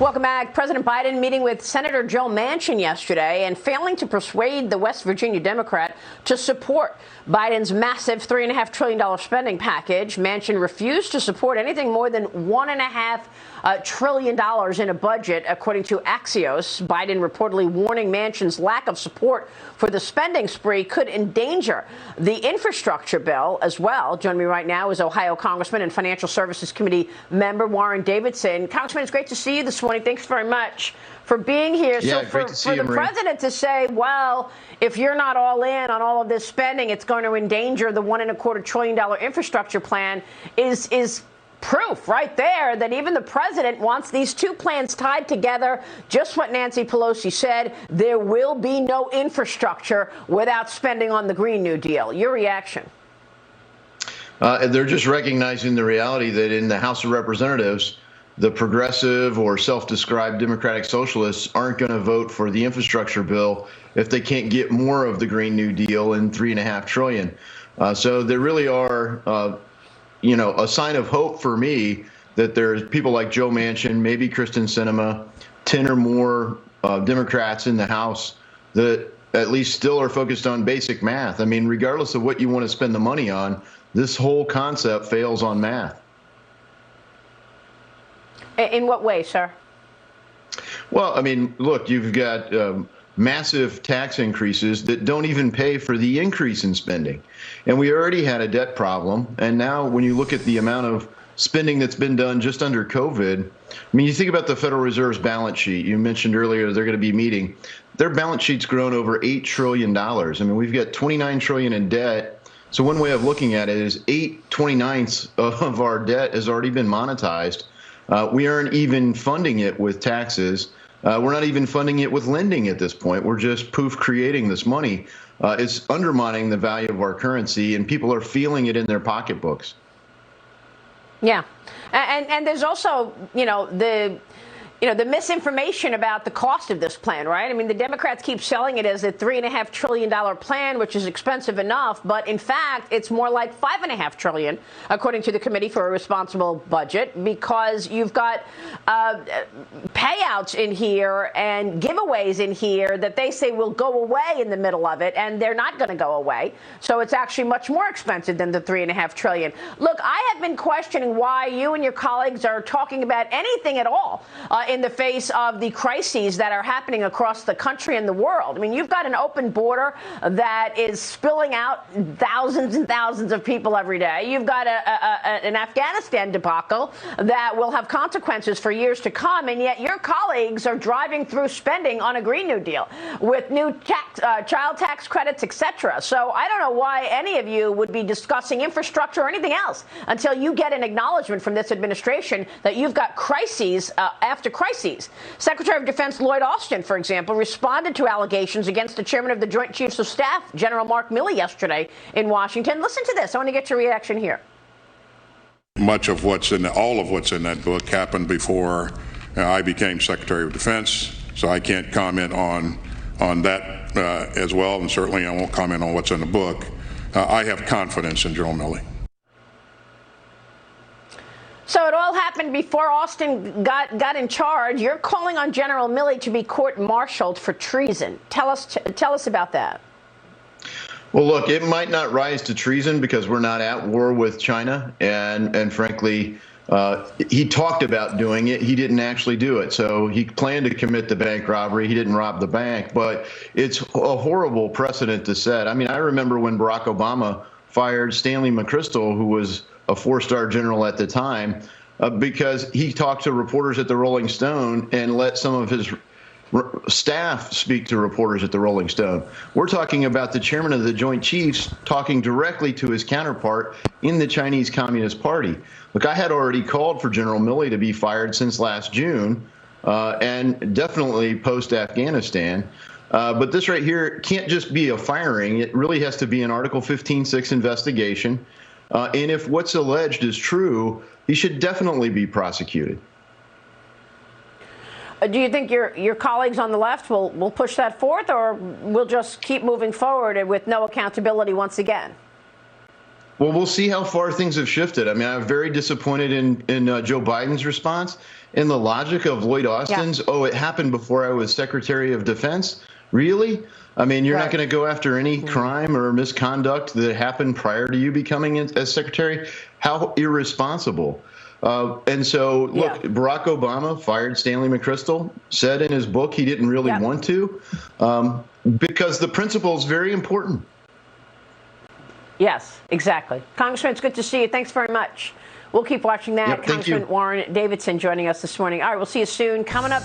Welcome back. President Biden meeting with Senator Joe Manchin yesterday and failing to persuade the West Virginia Democrat to support Biden's massive $3.5 trillion spending package. Manchin refused to support anything more than $1.5 trillion in a budget, according to Axios. Biden reportedly warning Manchin's lack of support for the spending spree could endanger the infrastructure bill as well. Joining me right now is Ohio Congressman and Financial Services Committee member Warren Davidson. Congressman, it's great to see you this morning. Thanks very much for being here. Yeah, so for the president to say, well, if you're not all in on all of this spending, it's going to endanger the $1.25 trillion infrastructure plan is proof right there that even the president wants these two plans tied together. Just what Nancy Pelosi said, there will be no infrastructure without spending on the Green New Deal. Your reaction? They're just recognizing the reality that in the House of Representatives, the progressive or self-described Democratic Socialists aren't going to vote for the infrastructure bill if they can't get more of the Green New Deal and $3.5 trillion. So there really are, a sign of hope for me that there's people like Joe Manchin, maybe Kristen Sinema, 10 or more Democrats in the House that at least still are focused on basic math. I mean, regardless of what you want to spend the money on, this whole concept fails on math. In what way, sir? Well, I mean, look, you've got massive tax increases that don't even pay for the increase in spending. And we already had a debt problem. And now when you look at the amount of spending that's been done just under COVID, I mean, you think about the Federal Reserve's balance sheet. You mentioned earlier they're going to be meeting. Their balance sheet's grown over $8 trillion. I mean, we've got $29 trillion in debt. So one way of looking at it is 8/29 of our debt has already been monetized. We aren't even funding it with taxes. We're not even funding it with lending at this point. We're just creating this money. It's undermining the value of our currency, and people are feeling it in their pocketbooks. Yeah. And there's also, the misinformation about the cost of this plan, right? I mean, the Democrats keep selling it as a $3.5 trillion plan, which is expensive enough. But in fact, it's more like $5.5 trillion, according to the Committee for a Responsible Budget, because you've got payouts in here and giveaways in here that they say will go away in the middle of it. And they're not going to go away. So it's actually much more expensive than the $3.5 trillion. Look, I have been questioning why you and your colleagues are talking about anything at all in the face of the crises that are happening across the country and the world. I mean, you've got an open border that is spilling out thousands and thousands of people every day. You've got an Afghanistan debacle that will have consequences for years to come, and yet your colleagues are driving through spending on a Green New Deal with new child tax credits, etc. So I don't know why any of you would be discussing infrastructure or anything else until you get an acknowledgement from this administration that you've got crises after crises. Secretary of Defense Lloyd Austin, for example, responded to allegations against the chairman of the Joint Chiefs of Staff, General Mark Milley, yesterday in Washington. Listen to this. I want to get your reaction here. Much of all of what's in that book happened before I became Secretary of Defense, so I can't comment on that as well, and certainly I won't comment on what's in the book. I have confidence in General Milley. So it all happened before Austin got in charge. You're calling on General Milley to be court-martialed for treason. Tell us about that. Well, look, it might not rise to treason because we're not at war with China, and frankly, he talked about doing it. He didn't actually do it. So he planned to commit the bank robbery. He didn't rob the bank, but it's a horrible precedent to set. I mean, I remember when Barack Obama fired Stanley McChrystal, who was a four-star general at the time, because he talked to reporters at the Rolling Stone and let some of his staff speak to reporters at the Rolling Stone. We're talking about the chairman of the Joint Chiefs talking directly to his counterpart in the Chinese Communist Party. Look, I had already called for General Milley to be fired since last June, and definitely post-Afghanistan. But this right here can't just be a firing. It really has to be an Article 15-6 investigation. And if what's alleged is true, he should definitely be prosecuted. Do you think your colleagues on the left will push that forth, or will just keep moving forward with no accountability once again? Well, we'll see how far things have shifted. I mean, I'm very disappointed in Joe Biden's response. And the logic of Lloyd Austin's, oh, it happened before I was Secretary of Defense. Really? I mean, you're not going to go after any crime or misconduct that happened prior to you becoming as Secretary? How irresponsible. And so, look, Barack Obama fired Stanley McChrystal, said in his book he didn't really want to, because the principle is very important. Yes, exactly. Congressman, it's good to see you. Thanks very much. We'll keep watching that. Yep, Congressman Warren Davidson joining us this morning. All right, we'll see you soon. Coming up.